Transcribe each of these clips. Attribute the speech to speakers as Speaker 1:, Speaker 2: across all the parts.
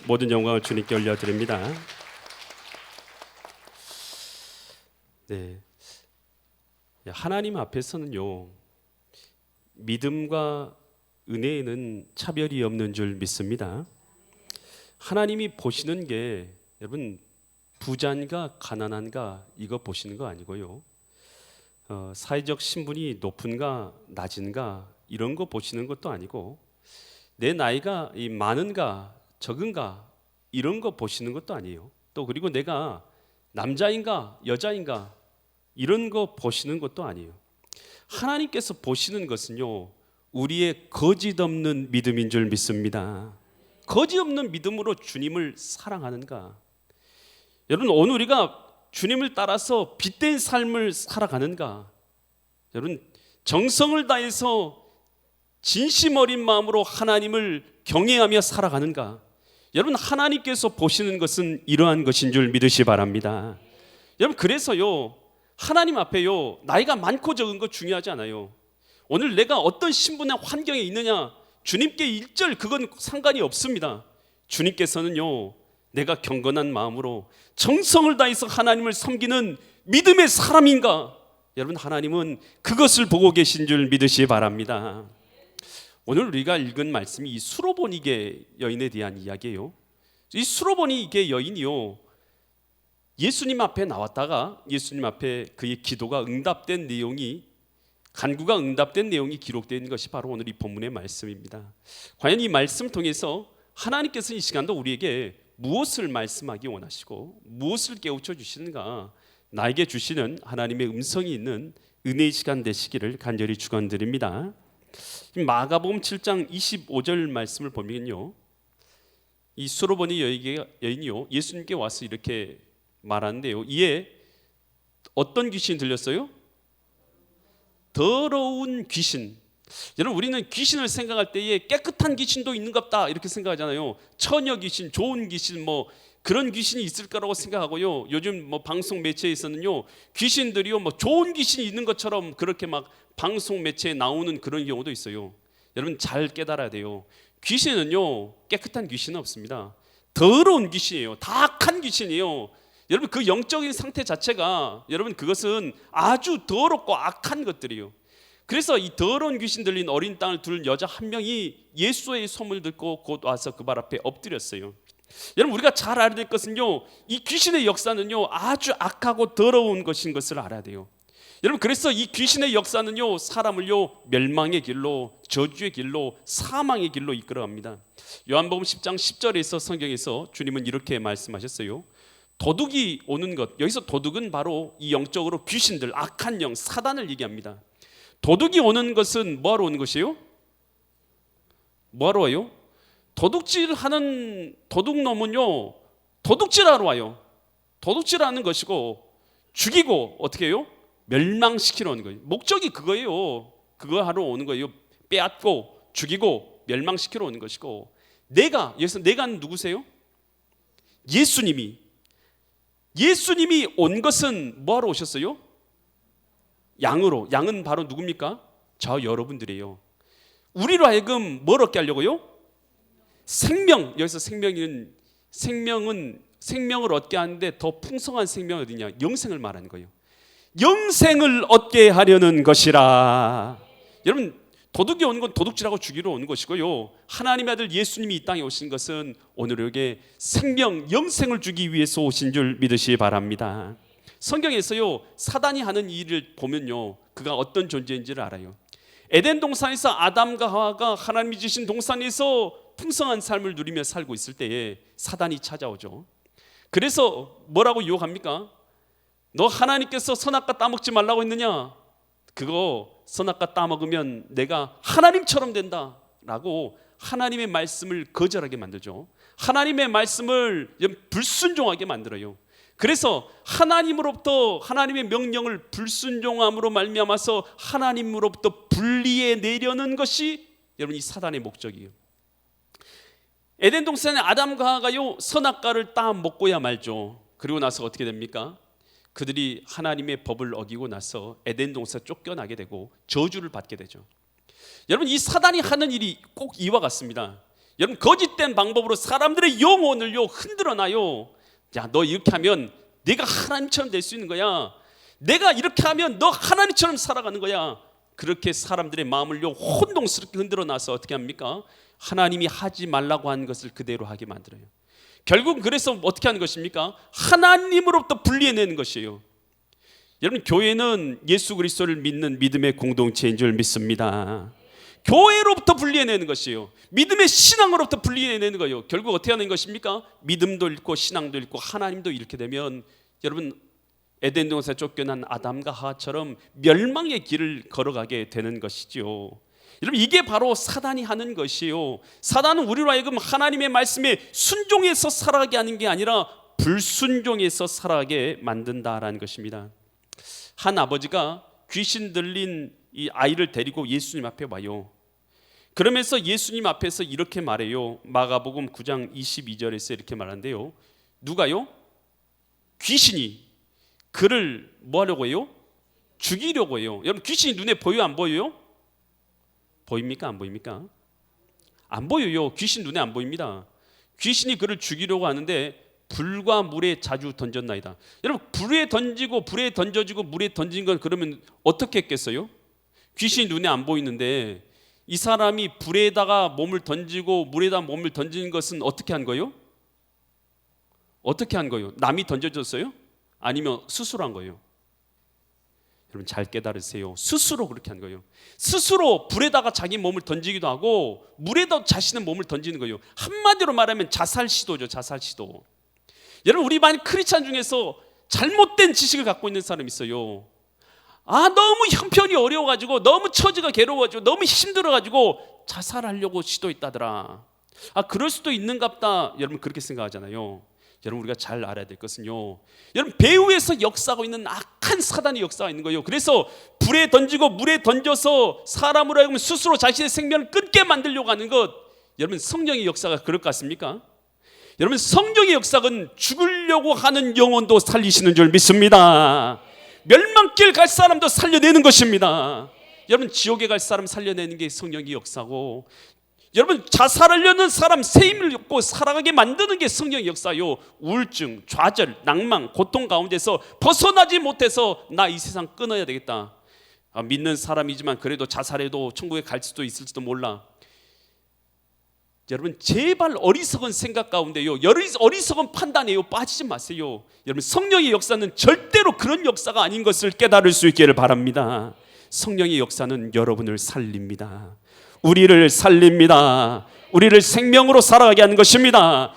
Speaker 1: 모든 영광을 주님께 올려드립니다. 네, 하나님 앞에서는요, 믿음과 은혜에는 차별이 없는 줄 믿습니다. 하나님이 보시는 게 여러분 부자인가 가난한가 이거 보시는 거 아니고요, 사회적 신분이 높은가 낮은가 이런 거 보시는 것도 아니고, 내 나이가 많은가 적은가 이런 거 보시는 것도 아니에요. 또 그리고 내가 남자인가 여자인가 이런 거 보시는 것도 아니에요. 하나님께서 보시는 것은요, 우리의 거짓 없는 믿음인 줄 믿습니다. 거짓 없는 믿음으로 주님을 사랑하는가? 여러분, 오늘 우리가 주님을 따라서 빛된 삶을 살아가는가? 여러분, 정성을 다해서 진심 어린 마음으로 하나님을 경외하며 살아가는가? 여러분, 하나님께서 보시는 것은 이러한 것인 줄 믿으시 바랍니다. 여러분, 그래서요, 하나님 앞에요, 나이가 많고 적은 거 중요하지 않아요. 오늘 내가 어떤 신분의 환경에 있느냐, 주님께 일절 그건 상관이 없습니다. 주님께서는요, 내가 경건한 마음으로 정성을 다해서 하나님을 섬기는 믿음의 사람인가, 여러분, 하나님은 그것을 보고 계신 줄 믿으시 바랍니다. 오늘 우리가 읽은 말씀이 이 수로보니게 여인에 대한 이야기예요. 이 수로보니게 여인이요, 예수님 앞에 나왔다가 예수님 앞에 그의 기도가 응답된 내용이, 간구가 응답된 내용이 기록된 것이 바로 오늘 이 본문의 말씀입니다. 과연 이 말씀을 통해서 하나님께서 이 시간도 우리에게 무엇을 말씀하기 원하시고 무엇을 깨우쳐 주시는가, 나에게 주시는 하나님의 음성이 있는 은혜의 시간 되시기를 간절히 축원드립니다. 마가복음 7장 25절 말씀을 보면요, 이 수로보니 여인이요, 예수님께 와서 이렇게 말하는데요, 이에 어떤 귀신이 들렸어요? 더러운 귀신. 여러분, 우리는 귀신을 생각할 때에 깨끗한 귀신도 있는갑다 이렇게 생각하잖아요. 처녀 귀신, 좋은 귀신, 뭐 그런 귀신이 있을 거라고 생각하고요, 요즘 뭐 방송 매체에서는요, 귀신들이요 뭐 좋은 귀신이 있는 것처럼 그렇게 막 방송 매체에 나오는 그런 경우도 있어요. 여러분, 잘 깨달아야 돼요. 귀신은요, 깨끗한 귀신은 없습니다. 더러운 귀신이에요. 다 악한 귀신이에요. 여러분, 그 영적인 상태 자체가, 여러분, 그것은 아주 더럽고 악한 것들이에요. 그래서 이 더러운 귀신 들린 어린 땅을 둘 여자 한 명이 예수의 소문을 듣고 곧 와서 그 발 앞에 엎드렸어요. 여러분, 우리가 잘 알아야 될 것은요, 이 귀신의 역사는요 아주 악하고 더러운 것인 것을 알아야 돼요. 여러분, 그래서 이 귀신의 역사는요, 사람을요 멸망의 길로, 저주의 길로, 사망의 길로 이끌어갑니다. 요한복음 10장 10절에서 성경에서 주님은 이렇게 말씀하셨어요. 도둑이 오는 것, 여기서 도둑은 바로 이 영적으로 귀신들, 악한 영, 사단을 얘기합니다. 도둑이 오는 것은 뭐하러 오는 것이에요? 뭐하러 와요? 도둑질하는 도둑놈은요, 도둑질하러 와요. 도둑질하는 것이고, 죽이고 어떻게 해요? 멸망시키러 오는 거예요. 목적이 그거예요. 그거 하러 오는 거예요. 빼앗고 죽이고 멸망시키러 오는 것이고, 여기서 내가는 누구세요? 예수님이 온 것은 뭐하러 오셨어요? 양으로. 양은 바로 누굽니까? 저 여러분들이에요. 우리로 하여금 뭘 얻게 하려고요? 생명. 여기서 생명을 얻게 하는데 더 풍성한 생명이 어디냐? 영생을 말하는 거예요. 영생을 얻게 하려는 것이라. 여러분, 도둑이 오는 건 도둑질하고 죽이러 오는 것이고요, 하나님의 아들 예수님이 이 땅에 오신 것은 오늘 여기에 생명, 영생을 주기 위해서 오신 줄 믿으시기 바랍니다. 성경에서요, 사단이 하는 일을 보면요, 그가 어떤 존재인지를 알아요. 에덴 동산에서 아담과 하와가 하나님이 주신 동산에서 풍성한 삶을 누리며 살고 있을 때에 사단이 찾아오죠. 그래서 뭐라고 유혹합니까? 너 하나님께서 선악과 따먹지 말라고 했느냐? 그거 선악과 따먹으면 내가 하나님처럼 된다 라고 하나님의 말씀을 거절하게 만들죠. 하나님의 말씀을 불순종하게 만들어요. 그래서 하나님으로부터, 하나님의 명령을 불순종함으로 말미암아서 하나님으로부터 분리해 내려는 것이 여러분 이 사단의 목적이에요. 에덴 동산에 아담과 하와가요, 선악과를 따 먹고야 말죠. 그리고 나서 어떻게 됩니까? 그들이 하나님의 법을 어기고 나서 에덴 동산에서 쫓겨나게 되고 저주를 받게 되죠. 여러분, 이 사단이 하는 일이 꼭 이와 같습니다. 여러분 거짓된 방법으로 사람들의 영혼을요 흔들어놔요. 야, 너 이렇게 하면 내가 하나님처럼 될 수 있는 거야. 내가 이렇게 하면 너 하나님처럼 살아가는 거야. 그렇게 사람들의 마음을요 혼동스럽게 흔들어놔서 어떻게 합니까? 하나님이 하지 말라고 한 것을 그대로 하게 만들어요. 결국 그래서 어떻게 하는 것입니까? 하나님으로부터 분리해내는 것이에요. 여러분, 교회는 예수 그리스도를 믿는 믿음의 공동체인 줄 믿습니다. 교회로부터 분리해내는 것이에요. 믿음의 신앙으로부터 분리해내는 거예요. 결국 어떻게 하는 것입니까? 믿음도 잃고 신앙도 잃고 하나님도 잃게 되면 여러분, 에덴 동산에 쫓겨난 아담과 하와처럼 멸망의 길을 걸어가게 되는 것이죠. 여러분, 이게 바로 사단이 하는 것이에요. 사단은 우리로 하여금 하나님의 말씀에 순종해서 살아가게 하는 게 아니라 불순종해서 살아가게 만든다라는 것입니다. 한 아버지가 귀신 들린 이 아이를 데리고 예수님 앞에 와요. 그러면서 예수님 앞에서 이렇게 말해요. 마가복음 9장 22절에서 이렇게 말하는데요. 누가요? 귀신이 그를 뭐 하려고 해요? 죽이려고 해요. 여러분, 귀신이 눈에 보여요, 안 보여요? 보입니까, 안 보입니까? 안 보여요. 귀신 눈에 안 보입니다. 귀신이 그를 죽이려고 하는데 불과 물에 자주 던졌나이다. 여러분, 불에 던지고 불에 던져지고 물에 던진 건 그러면 어떻게 했겠어요? 귀신이 눈에 안 보이는데 이 사람이 불에다가 몸을 던지고 물에다 몸을 던지는 것은 어떻게 한 거예요? 어떻게 한 거예요? 남이 던져줬어요? 아니면 스스로 한 거예요? 여러분, 잘 깨달으세요. 스스로 그렇게 한 거예요. 스스로 불에다가 자기 몸을 던지기도 하고 물에다 자신의 몸을 던지는 거예요. 한마디로 말하면 자살 시도죠. 자살 시도. 여러분, 우리 반 크리스찬 중에서 잘못된 지식을 갖고 있는 사람이 있어요. 너무 형편이 어려워가지고 너무 처지가 괴로워가지고 너무 힘들어가지고 자살하려고 시도했다더라. 그럴 수도 있는갑다. 여러분, 그렇게 생각하잖아요. 여러분, 우리가 잘 알아야 될 것은요, 여러분, 배후에서 역사하고 있는 악한 사단의 역사가 있는 거예요. 그래서 불에 던지고 물에 던져서 사람으로 하여금 스스로 자신의 생명을 끊게 만들려고 하는 것, 여러분, 성령의 역사가 그럴 것 같습니까? 여러분, 성령의 역사는 죽으려고 하는 영혼도 살리시는 줄 믿습니다. 멸망길 갈 사람도 살려내는 것입니다. 여러분, 지옥에 갈 사람 살려내는 게 성령의 역사고, 여러분, 자살하려는 사람 새 힘을 얻고 살아가게 만드는 게 성령의 역사요. 우울증, 좌절, 낭만, 고통 가운데서 벗어나지 못해서 나 이 세상 끊어야 되겠다. 믿는 사람이지만 그래도 자살해도 천국에 갈 수도 있을지도 몰라. 여러분, 제발 어리석은 생각 가운데요, 어리석은 판단에요 빠지지 마세요. 여러분, 성령의 역사는 절대로 그런 역사가 아닌 것을 깨달을 수 있기를 바랍니다. 성령의 역사는 여러분을 살립니다. 우리를 살립니다. 우리를 생명으로 살아가게 하는 것입니다.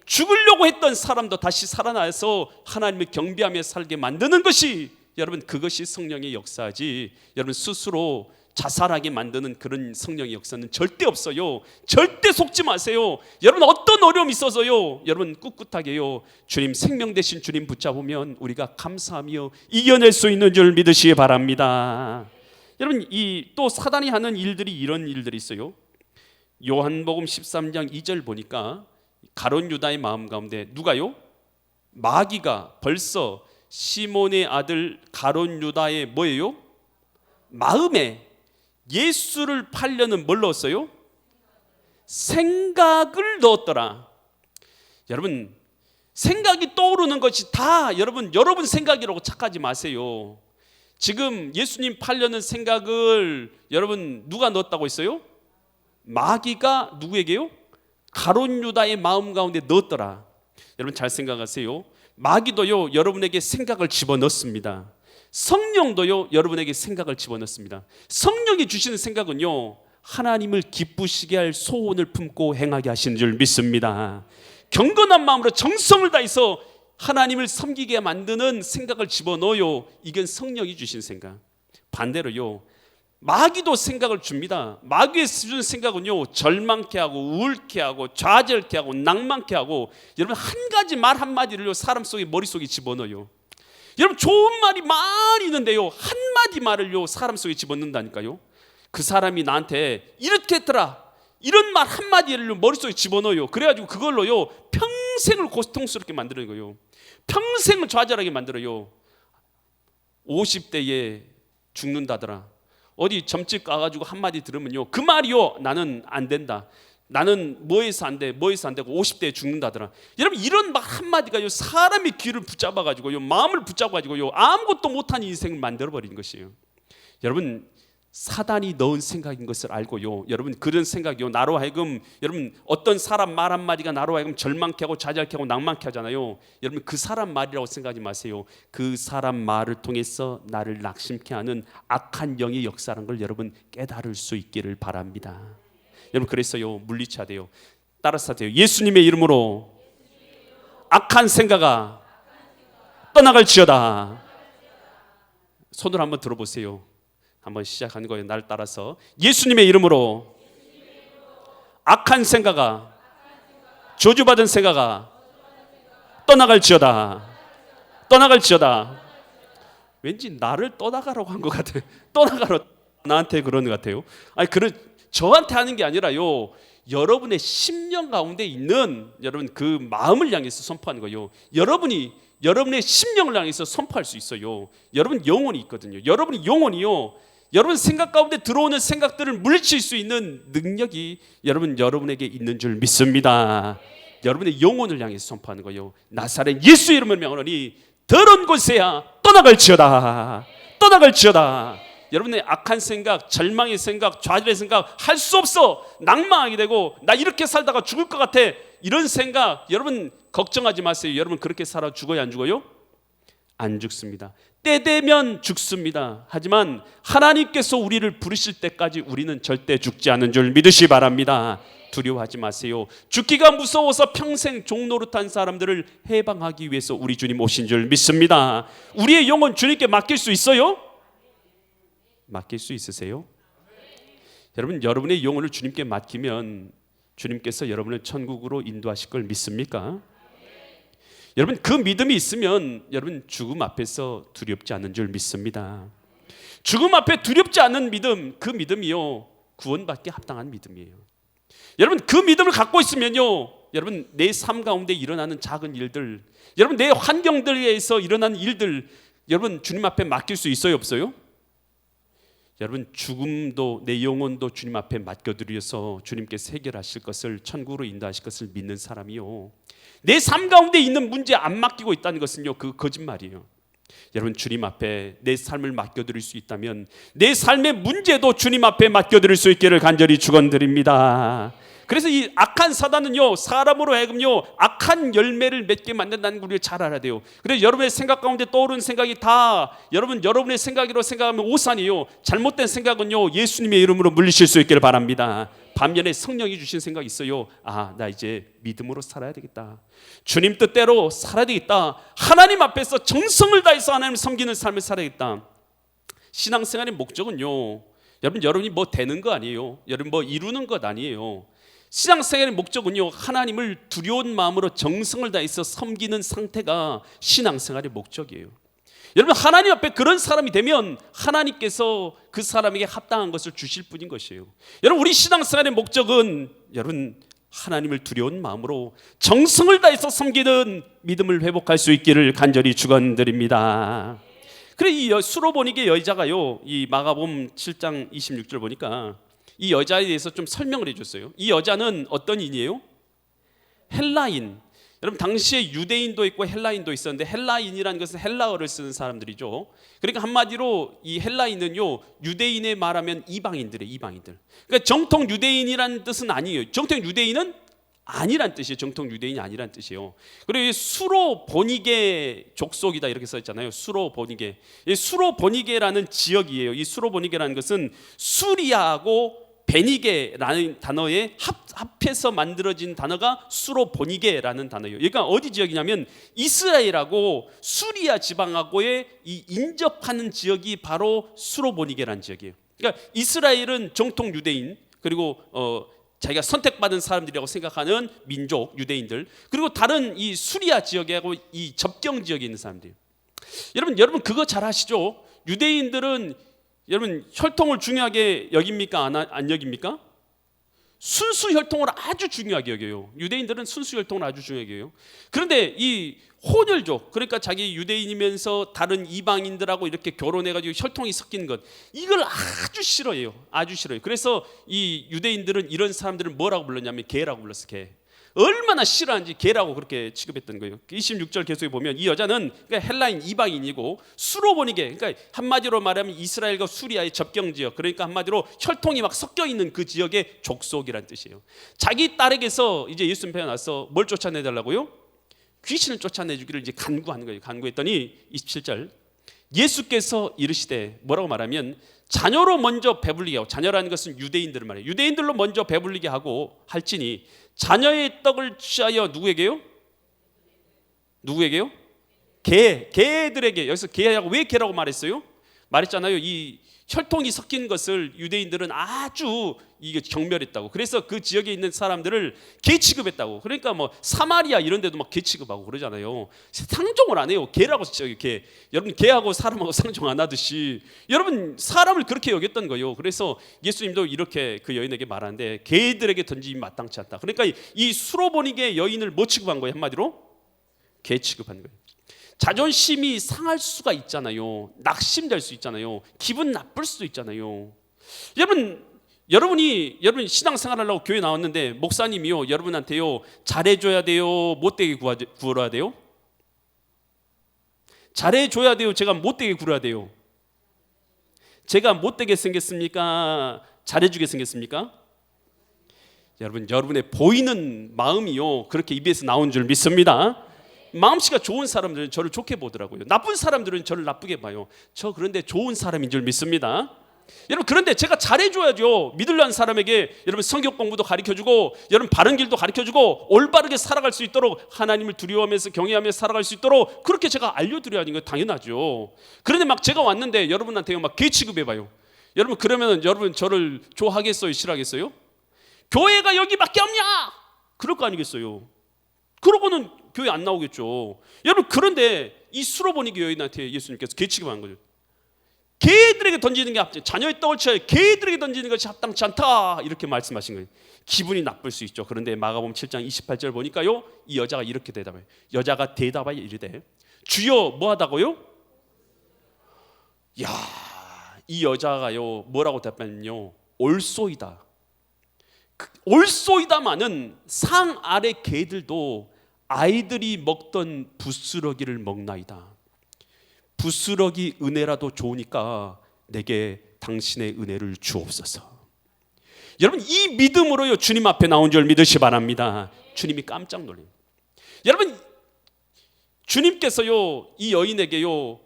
Speaker 1: 죽으려고 했던 사람도 다시 살아나서 하나님을 경배하며 살게 만드는 것이, 여러분, 그것이 성령의 역사지, 여러분, 스스로 자살하게 만드는 그런 성령의 역사는 절대 없어요. 절대 속지 마세요. 여러분, 어떤 어려움이 있어서요, 여러분, 꿋꿋하게요, 주님, 생명 대신 주님 붙잡으면 우리가 감사하며 이겨낼 수 있는 줄 믿으시기 바랍니다. 여러분, 이 또 사단이 하는 일들이 이런 일들이 있어요. 요한복음 13장 2절 보니까 가룟 유다의 마음 가운데 누가요? 마귀가 벌써 시몬의 아들 가룟 유다의 뭐예요? 마음에 예수를 팔려는 뭘 넣었어요? 생각을 넣었더라. 여러분, 생각이 떠오르는 것이 다 여러분 생각이라고 착하지 마세요. 지금 예수님 팔려는 생각을 여러분 누가 넣었다고 했어요? 마귀가 누구에게요? 가룟 유다의 마음 가운데 넣었더라. 여러분, 잘 생각하세요. 마귀도요, 여러분에게 생각을 집어넣습니다. 성령도요, 여러분에게 생각을 집어넣습니다. 성령이 주시는 생각은요, 하나님을 기쁘시게 할 소원을 품고 행하게 하시는 줄 믿습니다. 경건한 마음으로 정성을 다해서 하나님을 섬기게 만드는 생각을 집어넣어요. 이건 성령이 주신 생각. 반대로요, 마귀도 생각을 줍니다. 마귀의 주는 생각은요, 절망케 하고 우울케 하고 좌절케 하고 낭만케 하고, 여러분, 한 가지 말 한마디를요, 사람 속에 머릿속에 집어넣어요. 여러분, 좋은 말이 많이 있는데요, 한마디 말을요, 사람 속에 집어넣는다니까요. 그 사람이 나한테 이렇게 했더라, 이런 말 한마디를 머릿속에 집어넣어요. 그래가지고 그걸로요, 평생을 고통스럽게 만드는 거예요. 평생을 좌절하게 만들어요. 50대에 죽는다더라. 어디 점집 가가지고 한마디 들으면요, 그 말이요, 나는 안 된다. 나는 뭐해서 안 돼, 뭐해서 안 되고 50대에 죽는다더라. 여러분 이런 말 한마디가 사람의 귀를 붙잡아가지고 마음을 붙잡아가지고 아무것도 못한 인생을 만들어버리는 것이에요. 여러분 사단이 넣은 생각인 것을 알고요. 여러분 그런 생각이요 나로 하여금 여러분 어떤 사람 말 한마디가 나로 하여금 절망케 하고 좌절케 하고 낭만케 하잖아요. 여러분 그 사람 말이라고 생각하지 마세요. 그 사람 말을 통해서 나를 낙심케 하는 악한 영의 역사라는 걸 여러분 깨달을 수 있기를 바랍니다. 여러분 그래서요 물리쳐야 돼요. 따라서 돼요. 예수님의 이름으로 악한 생각아 떠나갈지어다. 손을 한번 들어보세요. 한번 시작하는 거예요. 날 따라서 예수님의 이름으로 악한 생각아 저주받은 생각아 떠나갈지어다. 떠나갈지어다. 왠지 나를 떠나가라고 한 것 같아요. 떠나가라 나한테 그런 것 같아요. 아니 그런 저한테 하는 게 아니라요. 여러분의 심령 가운데 있는 여러분 그 마음을 향해서 선포하는 거예요. 여러분이 여러분의 심령을 향해서 선포할 수 있어요. 여러분 영혼이 있거든요. 여러분이 영혼이요. 여러분 생각 가운데 들어오는 생각들을 물리칠 수 있는 능력이 여러분에게 있는 줄 믿습니다. 여러분의 영혼을 향해서 선포하는 거예요. 나사렛 예수 이름을 명하노니 더러운 곳에야 떠나갈지어다. 떠나갈지어다. 여러분의 악한 생각, 절망의 생각, 좌절의 생각 할 수 없어. 낭망하게 되고 나 이렇게 살다가 죽을 것 같아. 이런 생각 여러분 걱정하지 마세요. 여러분 그렇게 살아 죽어요 안 죽어요? 안 죽습니다. 때 되면 죽습니다. 하지만 하나님께서 우리를 부르실 때까지 우리는 절대 죽지 않은 줄 믿으시 바랍니다. 두려워하지 마세요. 죽기가 무서워서 평생 종노릇한 사람들을 해방하기 위해서 우리 주님 오신 줄 믿습니다. 우리의 영혼 주님께 맡길 수 있어요? 맡길 수 있으세요? 여러분 여러분의 영혼을 주님께 맡기면 주님께서 여러분을 천국으로 인도하실 걸 믿습니까? 여러분 그 믿음이 있으면 여러분 죽음 앞에서 두렵지 않은 줄 믿습니다. 죽음 앞에 두렵지 않은 믿음, 그 믿음이요 구원받기에 합당한 믿음이에요. 여러분 그 믿음을 갖고 있으면요 여러분 내 삶 가운데 일어나는 작은 일들, 여러분 내 환경들에서 일어나는 일들 여러분 주님 앞에 맡길 수 있어요 없어요? 여러분 죽음도 내 영혼도 주님 앞에 맡겨드려서 주님께서 해결하실 것을 천국으로 인도하실 것을 믿는 사람이요 내 삶 가운데 있는 문제 안 맡기고 있다는 것은요 그 거짓말이에요. 여러분 주님 앞에 내 삶을 맡겨드릴 수 있다면 내 삶의 문제도 주님 앞에 맡겨드릴 수 있기를 간절히 축원드립니다. 그래서 이 악한 사단은요 사람으로 하여금요 악한 열매를 맺게 만든다는 걸 우리가 잘 알아야 돼요. 그래서 여러분의 생각 가운데 떠오르는 생각이 다 여러분의 생각이라고 생각하면 오산이에요. 잘못된 생각은요 예수님의 이름으로 물리실 수 있기를 바랍니다. 반면에 성령이 주신 생각이 있어요. 아, 나 이제 믿음으로 살아야 되겠다. 주님 뜻대로 살아야 되겠다. 하나님 앞에서 정성을 다해서 하나님을 섬기는 삶을 살아야겠다. 신앙생활의 목적은요 여러분이 뭐 되는 거 아니에요. 여러분 뭐 이루는 것 아니에요. 신앙생활의 목적은요 하나님을 두려운 마음으로 정성을 다해서 섬기는 상태가 신앙생활의 목적이에요. 여러분 하나님 앞에 그런 사람이 되면 하나님께서 그 사람에게 합당한 것을 주실 뿐인 것이에요. 여러분 우리 신앙생활의 목적은 여러분 하나님을 두려운 마음으로 정성을 다해서 섬기는 믿음을 회복할 수 있기를 간절히 축원드립니다. 그래 이 수로보니게 여자가요 이 마가복음 7장 26절 보니까 이 여자에 대해서 좀 설명을 해줬어요. 이 여자는 어떤 인이에요? 헬라인. 여러분 당시에 유대인도 있고 헬라인도 있었는데 헬라인이라는 것은 헬라어를 쓰는 사람들이죠. 그러니까 한마디로 이 헬라인은요 유대인에 말하면 이방인들이에요. 이방인들. 그러니까 정통 유대인이라는 뜻은 아니에요. 정통 유대인은 아니란 뜻이에요. 정통 유대인이 아니란 뜻이에요. 그리고 수로보니게 족속이다 이렇게 써 있잖아요. 수로보니게. 이 수로보니게라는 지역이에요. 이 수로보니게라는 것은 수리아하고 베니게라는 단어에 합해서 만들어진 단어가 수로보니게라는 단어예요. 그러니까 어디 지역이냐면 이스라엘하고 수리아 지방하고의 이 인접하는 지역이 바로 수로보니게라는 지역이에요. 그러니까 이스라엘은 정통 유대인 그리고 자기가 선택받은 사람들이라고 생각하는 민족 유대인들 그리고 다른 이 수리아 지역하고 이 접경 지역에 있는 사람들. 여러분 그거 잘 아시죠? 유대인들은 여러분 혈통을 중요하게 여깁니까 안 여깁니까? 순수 혈통을 아주 중요하게 여겨요. 유대인들은 순수 혈통을 아주 중요하게 여겨요. 그런데 이 혼혈족, 그러니까 자기 유대인이면서 다른 이방인들하고 이렇게 결혼해가지고 혈통이 섞인 것, 이걸 아주 싫어해요. 아주 싫어요. 그래서 이 유대인들은 이런 사람들을 뭐라고 불렀냐면 개라고 불렀어. 개. 얼마나 싫어하는지 개라고 그렇게 취급했던 거예요. 26절 계속해 보면 이 여자는 그러니까 헬라인 이방인이고 수로보니게, 그러니까 한마디로 말하면 이스라엘과 수리아의 접경 지역, 그러니까 한마디로 혈통이 막 섞여 있는 그 지역의 족속이란 뜻이에요. 자기 딸에게서 이제 예수님 태어나서 뭘 쫓아내달라고요? 귀신을 쫓아내주기를 이제 간구하는 거예요. 간구했더니 27절 예수께서 이르시되, 뭐라고 말하면 자녀로 먼저 배불리게 하고, 자녀라는 것은 유대인들을 말해요. 유대인들로 먼저 배불리게 하고 할지니 자녀의 떡을 취하여 누구에게요? 누구에게요? 개들에게. 여기서 개하고 왜 개라고 말했어요? 말했잖아요. 이 혈통이 섞인 것을 유대인들은 아주 이게 경멸했다고. 그래서 그 지역에 있는 사람들을 개 취급했다고. 그러니까 뭐 사마리아 이런 데도 막 개 취급하고 그러잖아요. 상종을 안 해요. 개라고. 개. 여러분 개하고 사람하고 상종 안 하듯이 여러분 사람을 그렇게 여겼던 거예요. 그래서 예수님도 이렇게 그 여인에게 말하는데 개들에게 던짐이 마땅치 않다. 그러니까 이 수로보니게 여인을 뭐 취급한 거예요? 한마디로 개 취급한 거예요. 자존심이 상할 수가 있잖아요. 낙심될 수 있잖아요. 기분 나쁠 수도 있잖아요. 여러분이 신앙생활 하려고 교회 나왔는데 목사님이요 여러분한테요 잘해줘야 돼요, 못되게 구어야 돼요? 잘해줘야 돼요, 제가 못되게 구어야 돼요? 제가 못되게 생겼습니까? 잘해주게 생겼습니까? 여러분의 보이는 마음이요 그렇게 입에서 나온 줄 믿습니다. 마음씨가 좋은 사람들은 저를 좋게 보더라고요. 나쁜 사람들은 저를 나쁘게 봐요. 저 그런데 좋은 사람인 줄 믿습니다. 여러분, 그런데 제가 잘해줘야죠. 믿으려는 사람에게 여러분 성경 공부도 가르쳐주고, 여러분 바른 길도 가르쳐주고, 올바르게 살아갈 수 있도록 하나님을 두려워하면서 경외하면서 살아갈 수 있도록 그렇게 제가 알려드려야 하는 거 당연하죠. 그런데 막 제가 왔는데 여러분한테 막 개 취급해봐요. 여러분 그러면 여러분 저를 좋아하겠어요, 싫어하겠어요? 교회가 여기밖에 없냐? 그럴 거 아니겠어요. 그러고는 교회 안 나오겠죠. 여러분, 그런데 이 수로보니게 여인한테 예수님께서 개 취급한 거죠. 개들에게 던지는 게 자녀의 떡을 취하여 개들에게 던지는 것이 합당치 않다, 이렇게 말씀하신 거예요. 기분이 나쁠 수 있죠. 그런데 마가복음 7장 28절 보니까요 이 여자가 이렇게 대답해요. 여자가 대답하여 이르되 주여 뭐하다고요? 야, 이 여자가요 뭐라고 대답했냐면요 올소이다. 올소이다마는 상 아래 개들도 아이들이 먹던 부스러기를 먹나이다. 부스러기 은혜라도 좋으니까 내게 당신의 은혜를 주옵소서. 여러분, 이 믿음으로요 주님 앞에 나온 줄 믿으시 바랍니다. 주님이 깜짝 놀래요. 여러분, 주님께서요 이 여인에게요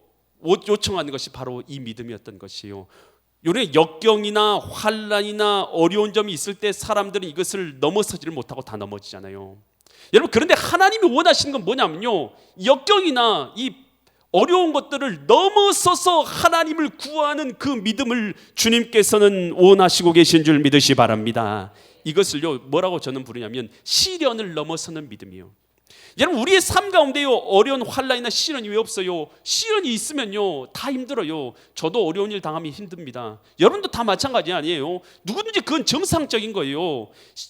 Speaker 1: 요청하는 것이 바로 이 믿음이었던 것이에요. 요래 역경이나 환난이나 어려운 점이 있을 때 사람들은 이것을 넘어서지를 못하고 다 넘어지잖아요. 여러분, 그런데 하나님이 원하시는 건 뭐냐면요 역경이나 이 어려운 것들을 넘어서서 하나님을 구하는 그 믿음을 주님께서는 원하시고 계신 줄 믿으시 바랍니다. 이것을요 뭐라고 저는 부르냐면 시련을 넘어서는 믿음이요. 여러분, 우리의 삶 가운데요 어려운 환난이나 시련이 왜 없어요? 시련이 있으면요 다 힘들어요. 저도 어려운 일 당하면 힘듭니다. 여러분도 다 마찬가지 아니에요? 누구든지 그건 정상적인 거예요.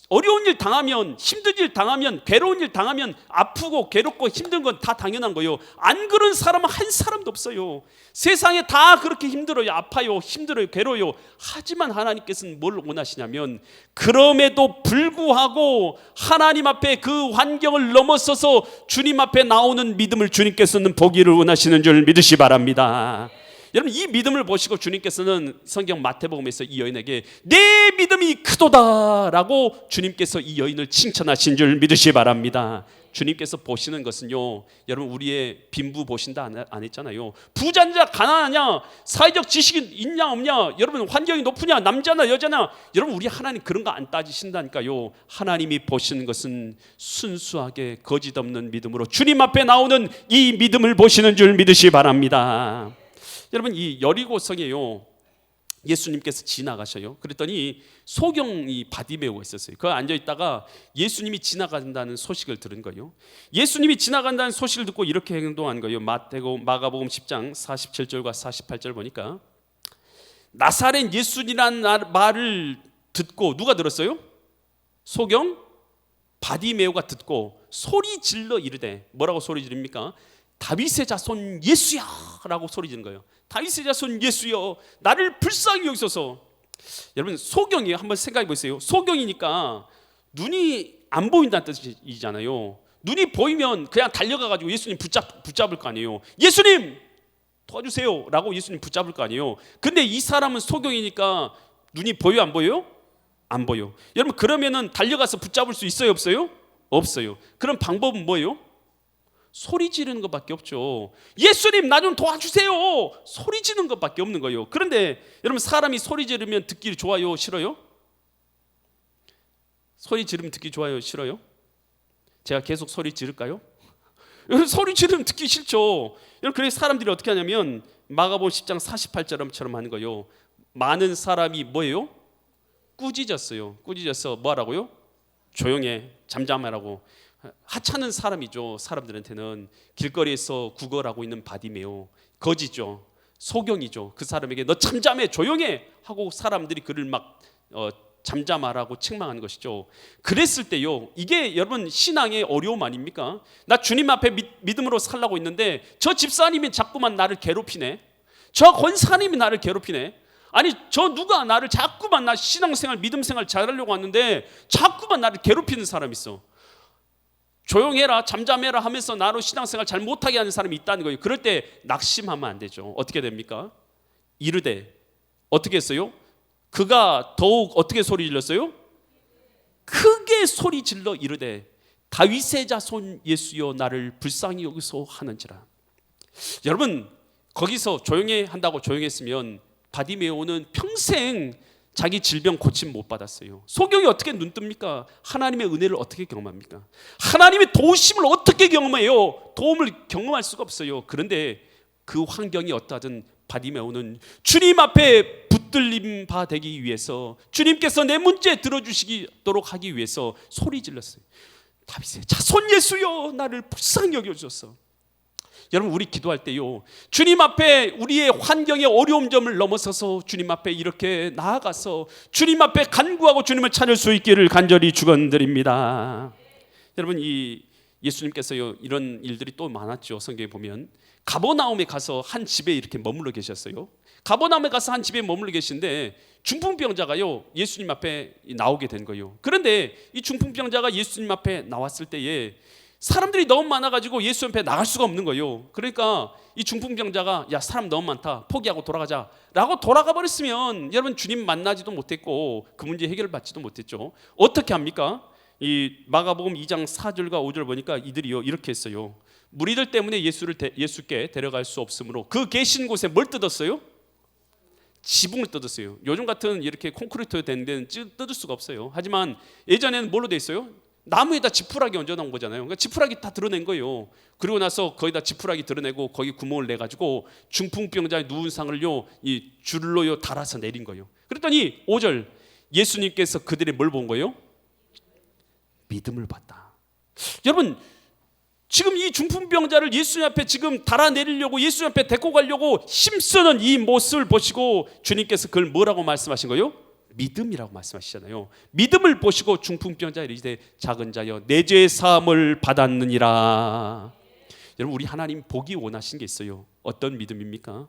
Speaker 1: 어려운 일 당하면, 힘든 일 당하면, 괴로운 일 당하면 아프고 괴롭고 힘든 건 다 당연한 거예요. 안 그런 사람은 한 사람도 없어요. 세상에 다 그렇게 힘들어요. 아파요, 힘들어요, 괴로워요. 하지만 하나님께서는 뭘 원하시냐면 그럼에도 불구하고 하나님 앞에 그 환경을 넘어서서 주님 앞에 나오는 믿음을 주님께서는 보기를 원하시는 줄 믿으시 바랍니다. 여러분, 이 믿음을 보시고 주님께서는 성경 마태복음에서 이 여인에게 내 믿음이 크도다라고 주님께서 이 여인을 칭찬하신 줄 믿으시 바랍니다. 주님께서 보시는 것은요 여러분 우리의 빈부 보신다 안 했잖아요. 부자냐 가난하냐, 사회적 지식이 있냐 없냐, 여러분 환경이 높으냐, 남자나 여자나, 여러분 우리 하나님 그런 거 안 따지신다니까요. 하나님이 보시는 것은 순수하게 거짓 없는 믿음으로 주님 앞에 나오는 이 믿음을 보시는 줄 믿으시 바랍니다. 여러분, 이 여리고성에요 예수님께서 지나가셔요. 그랬더니 소경이 바디메오가 있었어요. 그 앉아 있다가 예수님이 지나간다는 소식을 들은 거예요. 예수님이 지나간다는 소식을 듣고 이렇게 행동한 거예요. 마가복음 10장 47절과 48절 보니까 나사렛 예수님이라는 말을 듣고 누가 들었어요? 소경 바디메오가 듣고 소리 질러 이르되, 뭐라고 소리 지릅니까? 다윗의 자손 예수야 라고 소리 지른 거예요. 다윗의 자손 예수여, 나를 불쌍히 여기소서. 여러분, 소경이 한번 생각해 보세요. 소경이니까 눈이 안 보인다는 뜻이잖아요. 눈이 보이면 그냥 달려가가지고 예수님 붙잡을 거 아니에요. 예수님 도와주세요 라고 예수님 붙잡을 거 아니에요. 근데 이 사람은 소경이니까 눈이 보여 안 보여요? 안 보여. 여러분, 그러면은 달려가서 붙잡을 수 있어요 없어요? 없어요. 그럼 방법은 뭐예요? 소리 지르는 것밖에 없죠. 예수님 나 좀 도와주세요, 소리 지르는 것밖에 없는 거예요. 그런데 여러분, 사람이 소리 지르면 듣기 좋아요 싫어요? 소리 지르면 듣기 좋아요 싫어요? 제가 계속 소리 지를까요? 여러분, 소리 지르면 듣기 싫죠. 여러분, 그래서 사람들이 어떻게 하냐면 마가복음 10장 48절처럼 하는 거예요. 많은 사람이 뭐예요? 꾸짖었어요. 꾸짖어서 뭐 하라고요? 조용해, 잠잠하라고. 하찮은 사람이죠. 사람들한테는 길거리에서 구걸하고 있는 바디메오, 거지죠. 소경이죠. 그 사람에게 너 잠잠해, 조용해 하고 사람들이 그를 막 잠잠하라고 책망하는 것이죠. 그랬을 때요, 이게 여러분 신앙의 어려움 아닙니까? 나 주님 앞에 믿음으로 살라고 있는데 저 집사님이 자꾸만 나를 괴롭히네, 저 권사님이 나를 괴롭히네, 아니 저 누가 나를 자꾸만, 나 신앙생활 믿음생활 잘하려고 하는데 자꾸만 나를 괴롭히는 사람이 있어. 조용해라, 잠잠해라 하면서 나로 신앙생활 잘 못하게 하는 사람이 있다는 거예요. 그럴 때 낙심하면 안 되죠. 어떻게 됩니까? 이르되, 어떻게 했어요? 그가 더욱 어떻게 소리 질렀어요? 크게 소리 질러 이르되 다윗의 자손 예수여, 나를 불쌍히 여기소 하는지라. 여러분, 거기서 조용히 한다고 조용했으면 바디메오는 평생 자기 질병 고침 못 받았어요. 소경이 어떻게 눈 뜹니까? 하나님의 은혜를 어떻게 경험합니까? 하나님의 도우심을 어떻게 경험해요? 도움을 경험할 수가 없어요. 그런데 그 환경이 어떠하든 바디메오는 주님 앞에 붙들림 바 되기 위해서, 주님께서 내 문제 들어주시도록 하기 위해서 소리 질렀어요. 다윗의 자손 예수여, 나를 불쌍히 여겨주소서. 여러분, 우리 기도할 때요, 주님 앞에 우리의 환경의 어려움 점을 넘어서서 주님 앞에 이렇게 나아가서 주님 앞에 간구하고 주님을 찾을 수 있기를 간절히 축원드립니다. 여러분, 이 예수님께서요, 이런 일들이 또 많았죠. 성경에 보면 가버나움에 가서 한 집에 이렇게 머물러 계셨어요. 가버나움에 가서 한 집에 머물러 계신데 중풍병자가요, 예수님 앞에 나오게 된 거예요. 그런데 이 중풍병자가 예수님 앞에 나왔을 때에 사람들이 너무 많아가지고 예수 앞에 나갈 수가 없는 거예요. 그러니까 이 중풍병자가 야, 사람 너무 많다, 포기하고 돌아가자 라고 돌아가 버렸으면 여러분 주님 만나지도 못했고 그 문제 해결받지도 못했죠. 어떻게 합니까? 이 마가복음 2장 4절과 5절 보니까 이들이요 이렇게 했어요. 무리들 때문에 예수께 데려갈 수 없으므로 그 계신 곳에 뭘 뜯었어요? 지붕을 뜯었어요. 요즘 같은 이렇게 콘크리트 된 데는 뜯을 수가 없어요. 하지만 예전에는 뭘로 돼 있어요? 나무에다 지푸라기 얹어놓은 거잖아요. 그러니까 지푸라기 다 드러낸 거예요. 그리고 나서 거기다 지푸라기 드러내고 거기 구멍을 내가지고 중풍병자의 누운 상을요, 이 줄로요 달아서 내린 거예요. 그랬더니 5절, 예수님께서 그들의 뭘 본 거예요? 믿음을 봤다. 여러분, 지금 이 중풍병자를 예수님 앞에 지금 달아내리려고 예수님 앞에 데리고 가려고 힘쓰는 이 모습을 보시고 주님께서 그걸 뭐라고 말씀하신 거예요? 믿음이라고 말씀하시잖아요. 믿음을 보시고 중풍병자에 이르시되 작은 자여 내 죄의 사함을 받았느니라. 여러분, 우리 하나님 보기 원하신 게 있어요. 어떤 믿음입니까?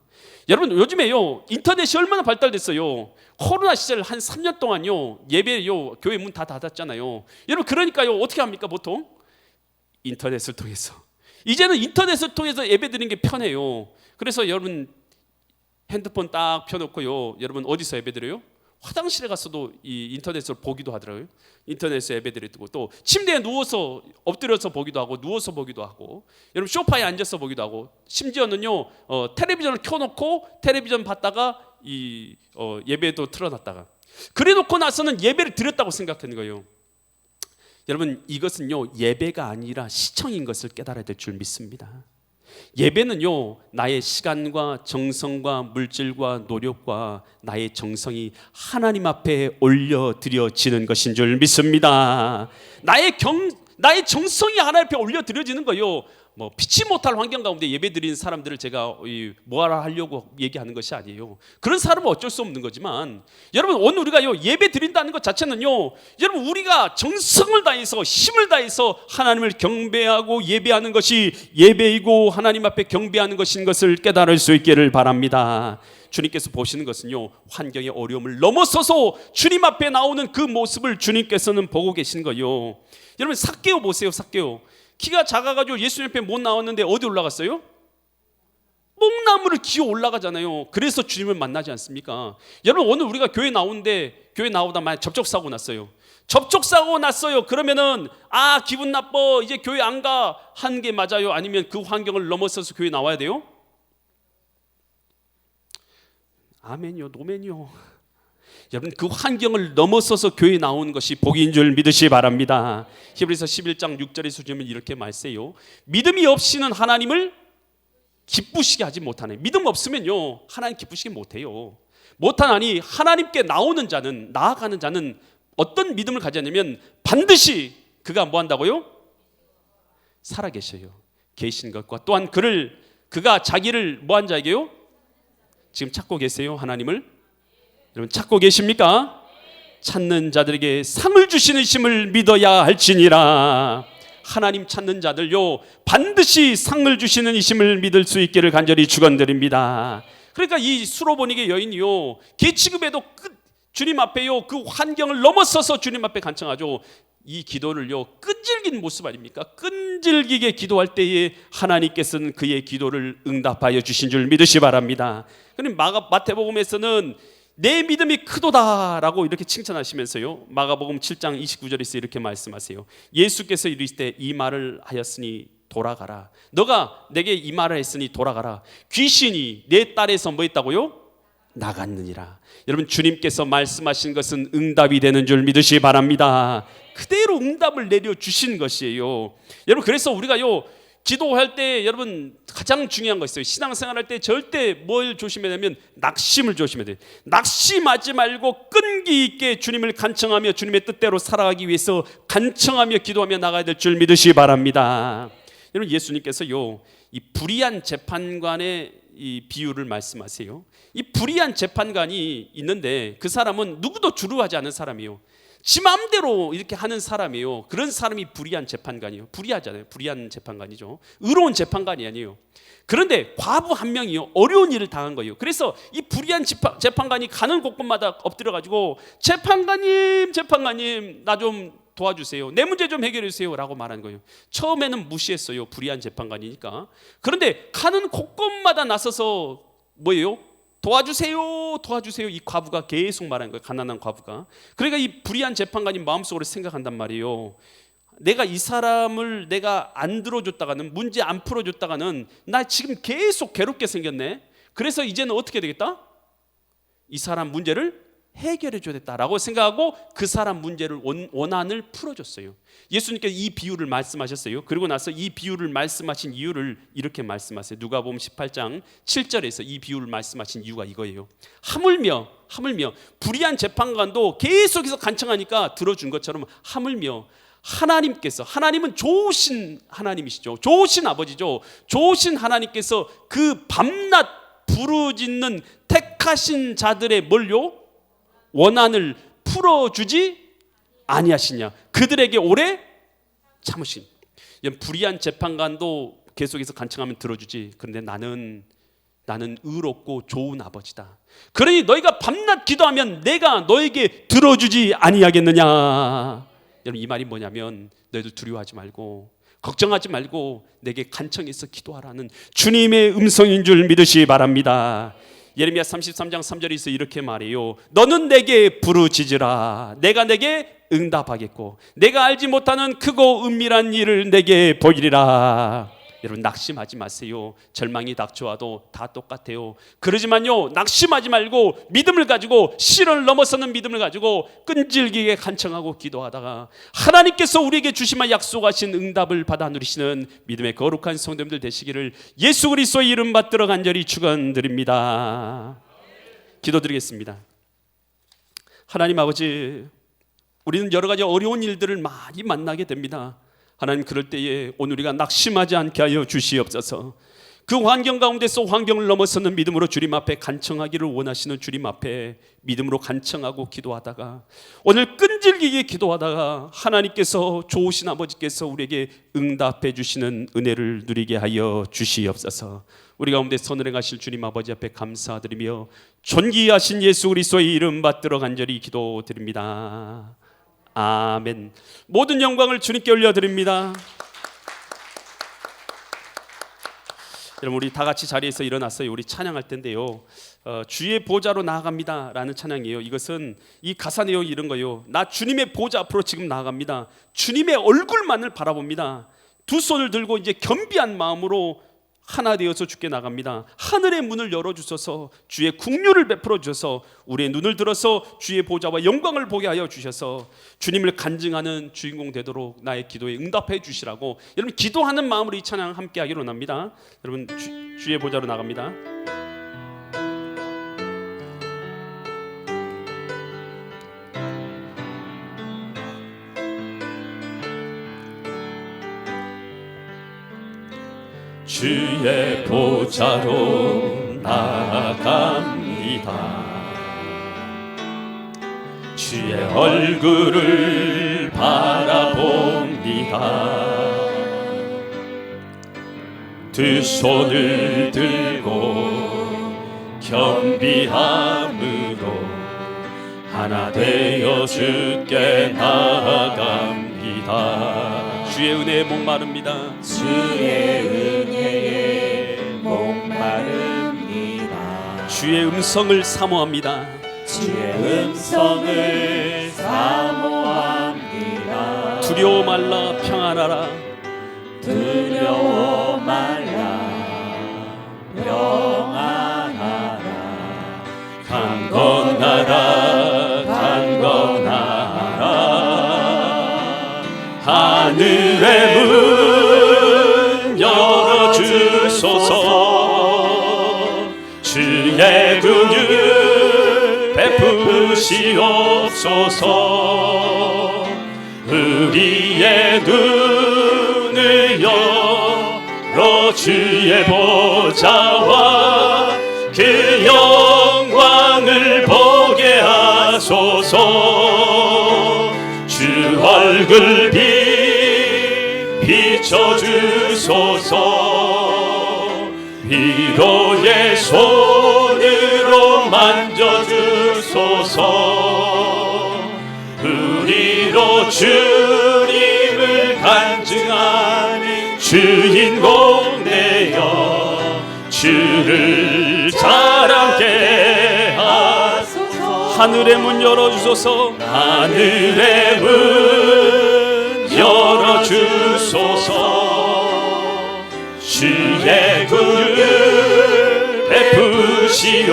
Speaker 1: 여러분, 요즘에요 인터넷이 얼마나 발달됐어요. 코로나 시절 한 3년 동안요 예배요 교회 문 다 닫았잖아요. 여러분, 그러니까요 어떻게 합니까? 보통 인터넷을 통해서, 이제는 인터넷을 통해서 예배 드리는 게 편해요. 그래서 여러분 핸드폰 딱 펴놓고요, 여러분 어디서 예배 드려요? 화장실에 가서도 이 인터넷으로 보기도 하더라고요. 인터넷에 예배드리고 또 침대에 누워서 엎드려서 보기도 하고 누워서 보기도 하고, 여러분 소파에 앉아서 보기도 하고, 심지어는요 텔레비전을 켜놓고 텔레비전 봤다가 이 예배도 틀어놨다가, 그래놓고 나서는 예배를 드렸다고 생각하는 거예요. 여러분, 이것은요 예배가 아니라 시청인 것을 깨달아야 될 줄 믿습니다. 예배는요 나의 시간과 정성과 물질과 노력과 나의 정성이 하나님 앞에 올려드려지는 것인 줄 믿습니다. 나의 나의 정성이 하나님 앞에 올려드려지는 거예요. 뭐 피치 못할 환경 가운데 예배드리는 사람들을 제가 뭐하라 하려고 얘기하는 것이 아니에요. 그런 사람은 어쩔 수 없는 거지만, 여러분 오늘 우리가요 예배 드린다는 것 자체는요, 여러분 우리가 정성을 다해서 힘을 다해서 하나님을 경배하고 예배하는 것이 예배이고 하나님 앞에 경배하는 것인 것을 깨달을 수 있기를 바랍니다. 주님께서 보시는 것은요, 환경의 어려움을 넘어서서 주님 앞에 나오는 그 모습을 주님께서는 보고 계신 거예요. 여러분 삭개오 보세요. 삭개오 키가 작아가지고 예수님 앞에 못 나왔는데 어디 올라갔어요? 뽕나무를 기어 올라가잖아요. 그래서 주님을 만나지 않습니까? 여러분 오늘 우리가 교회 나오는데, 교회 나오다 만약 접촉사고 났어요. 접촉사고 났어요. 그러면은 기분 나빠, 이제 교회 안 가, 한 게 맞아요? 아니면 그 환경을 넘어서서 교회 나와야 돼요? 아멘이요, 노멘이요. 여러분 그 환경을 넘어서서 교회에 나오는 것이 복인 줄 믿으시기 바랍니다. 히브리서 11장 6절에 보시면 이렇게 말씀해요. 믿음이 없이는 하나님을 기쁘시게 하지 못하네. 믿음 없으면요 하나님 기쁘시게 못해요. 못하나니 하나님께 나오는 자는, 나아가는 자는 어떤 믿음을 가졌냐면 반드시 그가 뭐 한다고요? 살아계셔요. 계신 것과 또한 그가 자기를 뭐 한 자에게요? 지금 찾고 계세요? 하나님을? 여러분 찾고 계십니까? 찾는 자들에게 상을 주시는 심을 믿어야 할지니라. 하나님 찾는 자들요 반드시 상을 주시는 이심을 믿을 수 있기를 간절히 축원드립니다. 그러니까 이 수로보니게 여인이요 계치급에도 주님 앞에요 그 환경을 넘어서서 주님 앞에 간청하죠. 이 기도를요 끈질긴 모습 아닙니까? 끈질기게 기도할 때에 하나님께서는 그의 기도를 응답하여 주신 줄 믿으시 바랍니다. 그럼 마태복음에서는 내 믿음이 크도다라고 이렇게 칭찬하시면서요 마가복음 7장 29절에서 이렇게 말씀하세요. 예수께서 이르시되 이 말을 하였으니 돌아가라. 너가 내게 이 말을 했으니 돌아가라. 귀신이 내 딸에서 뭐 했다고요? 나갔느니라. 여러분 주님께서 말씀하신 것은 응답이 되는 줄 믿으시기 바랍니다. 그대로 응답을 내려주신 것이에요. 여러분 그래서 우리가요 기도할 때 여러분 가장 중요한 거 있어요. 신앙생활 할 때 절대 뭘 조심해야 되면 낙심을 조심해야 돼요. 낙심하지 말고 끈기 있게 주님을 간청하며 주님의 뜻대로 살아가기 위해서 간청하며 기도하며 나가야 될 줄 믿으시기 바랍니다. 여러분 예수님께서요 이 불의한 재판관의 이 비유를 말씀하세요. 이 불의한 재판관이 있는데 그 사람은 누구도 주루하지 않은 사람이에요. 지 마음대로 이렇게 하는 사람이에요. 그런 사람이 불의한 재판관이에요. 불의하잖아요. 불의한 재판관이죠. 의로운 재판관이 아니에요. 그런데 과부 한 명이요 어려운 일을 당한 거예요. 그래서 이 불의한 재판관이 가는 곳곳마다 엎드려가지고 재판관님 나 좀 도와주세요. 내 문제 좀 해결해 주세요 라고 말한 거예요. 처음에는 무시했어요. 불의한 재판관이니까. 그런데 가는 곳곳마다 나서서 뭐예요? 도와주세요 도와주세요 이 과부가 계속 말하는 거예요. 가난한 과부가. 그러니까 이 불의한 재판관이 마음속으로 생각한단 말이에요. 내가 이 사람을 내가 안 들어줬다가는, 문제 안 풀어줬다가는 나 지금 계속 괴롭게 생겼네. 그래서 이제는 어떻게 되겠다? 이 사람 문제를 해결해 줘야겠다라고 생각하고 그 사람 문제를 원한을 풀어줬어요. 예수님께서 이 비유를 말씀하셨어요. 그리고 나서 이 비유를 말씀하신 이유를 이렇게 말씀하세요. 누가복음 18장 7절에서 이 비유를 말씀하신 이유가 이거예요. 하물며 불의한 재판관도 계속해서 간청하니까 들어준 것처럼 하물며 하나님은 좋으신 하나님이시죠. 좋으신 아버지죠. 좋으신 하나님께서 그 밤낮 부르짖는 택하신 자들의 뭘요? 원한을 풀어주지 아니하시냐. 그들에게 오래 참으신. 불의한 재판관도 계속해서 간청하면 들어주지. 그런데 나는 의롭고 좋은 아버지다. 그러니 너희가 밤낮 기도하면 내가 너에게 들어주지 아니하겠느냐. 여러분 이 말이 뭐냐면 너희들 두려워하지 말고 걱정하지 말고 내게 간청해서 기도하라는 주님의 음성인 줄 믿으시기 바랍니다. 예레미야 33장 3절에서 이렇게 말해요. 너는 내게 부르짖으라. 내가 내게 응답하겠고 내가 알지 못하는 크고 은밀한 일을 내게 보이리라. 여러분 낙심하지 마세요. 절망이 닥쳐와도 다 똑같아요. 그러지만요 낙심하지 말고 믿음을 가지고 시련을 넘어서는 믿음을 가지고 끈질기게 간청하고 기도하다가 하나님께서 우리에게 주시마 약속하신 응답을 받아 누리시는 믿음의 거룩한 성도님들 되시기를 예수 그리스도의 이름 받들어 간절히 축원드립니다. 기도드리겠습니다. 하나님 아버지, 우리는 여러 가지 어려운 일들을 많이 만나게 됩니다. 하나님, 그럴 때에 오늘 우리가 낙심하지 않게 하여 주시옵소서. 그 환경 가운데서 환경을 넘어서는 믿음으로 주님 앞에 간청하기를 원하시는 주님 앞에 믿음으로 간청하고 기도하다가, 오늘 끈질기게 기도하다가 하나님께서, 좋으신 아버지께서 우리에게 응답해 주시는 은혜를 누리게 하여 주시옵소서. 우리 가운데 선언하실 주님 아버지 앞에 감사드리며 존귀하신 예수 그리스도의 이름 받들어 간절히 기도드립니다. 아멘. 모든 영광을 주님께 올려드립니다. 여러분, 우리 다 같이 자리에서 일어났어요. 우리 찬양할 텐데요, 주의 보좌로 나아갑니다 라는 찬양이에요. 이것은 이 가사 내용이 이런 거예요. 나 주님의 보좌 앞으로 지금 나아갑니다. 주님의 얼굴만을 바라봅니다. 두 손을 들고 이제 겸비한 마음으로 하나 되어서 주께 나갑니다. 하늘의 문을 열어주셔서 주의 긍휼을 베풀어 주셔서 우리의 눈을 들어서 주의 보좌와 영광을 보게 하여 주셔서 주님을 간증하는 주인공 되도록 나의 기도에 응답해 주시라고, 여러분 기도하는 마음으로 이 찬양 함께 하기로 합니다. 여러분, 주의 보좌로 나갑니다. 주의 보좌로 나아갑니다. 주의 얼굴을 바라봅니다. 두 손을 들고 겸비함으로 하나 되어 주께 나아갑니다. 주의 은혜에 목마릅니다.
Speaker 2: 주의 은혜에 목마릅니다.
Speaker 1: 주의 음성을 사모합니다.
Speaker 2: 주의 음성을 사모합니다.
Speaker 1: 두려워 말라 평안하라.
Speaker 2: 두려워 말라 평안하라.
Speaker 1: 강건하라 강건하라. 하늘의 문 열어주소서. 주의 긍휼 베푸시옵소서. 우리의 눈을 열어 주의 보좌와 그 영광을 보게 하소서. 주 얼굴 비춰주소서. 위로의 손으로 만져주소서. 우리로 주님을 간증하는 주인공 되어 주를 자랑케 하소서. 하늘의 문 열어주소서. 하늘의 문 열어주소서. 주의 긍휼 베푸시옵소서.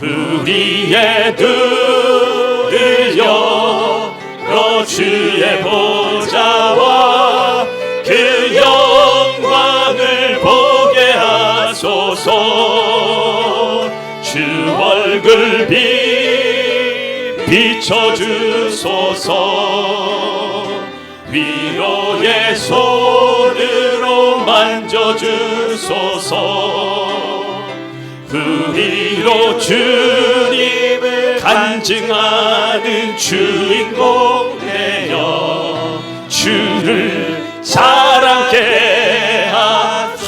Speaker 1: 우리의 눈을 열어 주의 보좌와 그 영광을 보게 하소서. 주 얼굴 비춰주소서. 위로의 손으로 만져주소서. 우리로 주님을 간증하는 주인공 되어 주를 자랑케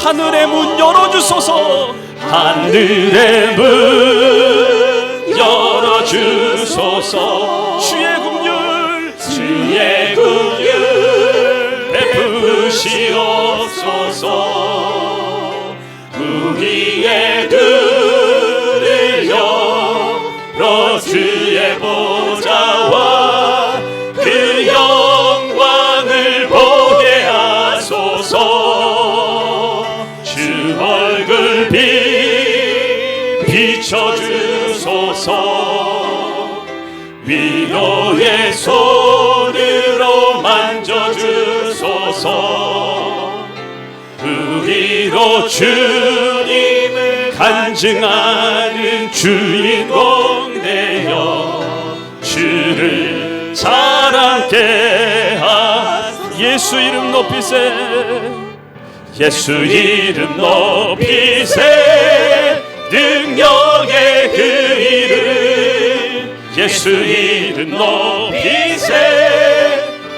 Speaker 1: 하늘의 문 열어주소서. 하늘의 문 열어주소서. 주의 긍휼 주의 긍휼 베푸시옵소서. 우리의 눈을 열어 주의 보좌와 그 영광을 보게 하소서. 주 얼굴 비춰주소서. 위로의 손으로 만져주소서. 우리로 주님을 간증하는 주인공 되어 주를 자랑케 예수 이름 높이세.
Speaker 2: 예수 이름 높이세. 능력의 그 이름. 예수 이름 높이세.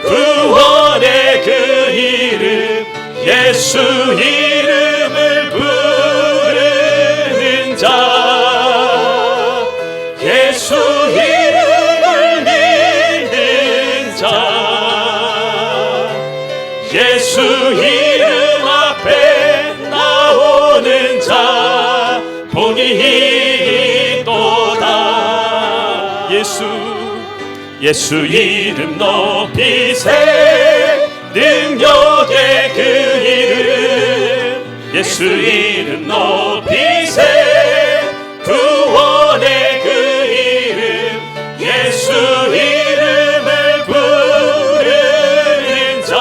Speaker 2: 구원의 그 이름. 예수 이름을 부르는 자. 예수 이름을 믿는 자. 예수 이름 앞에 나오는 자 복이 있도다. 예수 이름 높이세. 능력의 그 이름. 예수 이름 높이세. 구원의 그 이름. 예수 이름을 부르는 자.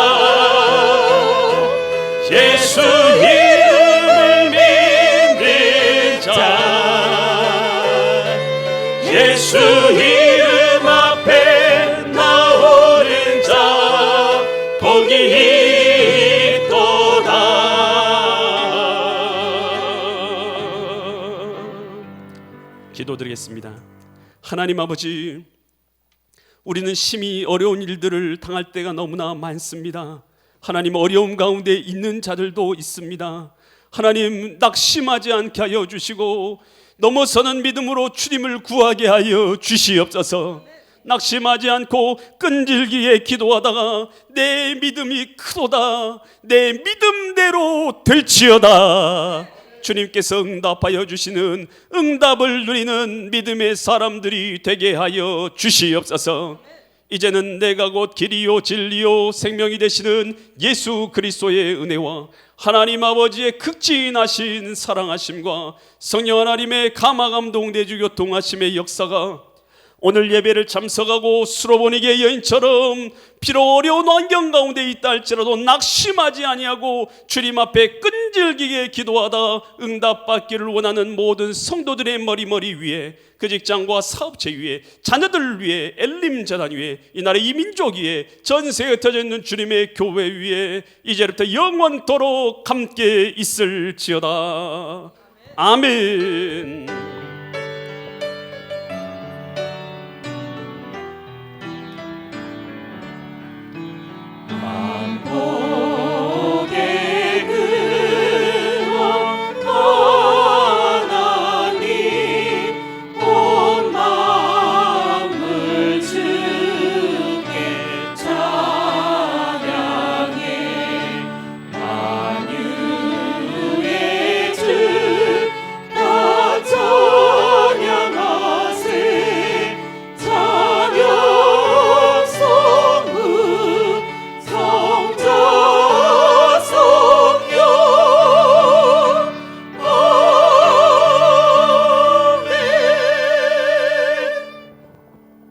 Speaker 2: 예수 이름을 믿는 자. 예수 이름 앞에 나오는 자 복이 있도다.
Speaker 1: 기도드리겠습니다. 하나님 아버지, 우리는 심히 어려운 일들을 당할 때가 너무나 많습니다. 하나님, 어려움 가운데 있는 자들도 있습니다. 하나님, 낙심하지 않게 하여 주시고 넘어서는 믿음으로 주님을 구하게 하여 주시옵소서. 낙심하지 않고 끈질기게 기도하다가 내 믿음이 크도다, 내 믿음대로 될지어다. 주님께서 응답하여 주시는, 응답을 누리는 믿음의 사람들이 되게 하여 주시옵소서. 이제는 내가 곧 길이요 진리요 생명이 되시는 예수 그리스도의 은혜와 하나님 아버지의 극진하신 사랑하심과 성령 하나님의 감화감동 내주 교통하심의 역사가 오늘 예배를 참석하고 수로보니게 여인처럼 비록 어려운 환경 가운데 있다 할지라도 낙심하지 아니하고 주님 앞에 끈질기게 기도하다 응답받기를 원하는 모든 성도들의 머리 위에, 그 직장과 사업체 위에, 자녀들 위에, 엘림재단 위에, 이 나라 이 민족 위에, 전세에 흩어져 있는 주님의 교회 위에 이제부터 영원토록 함께 있을지어다. 아멘.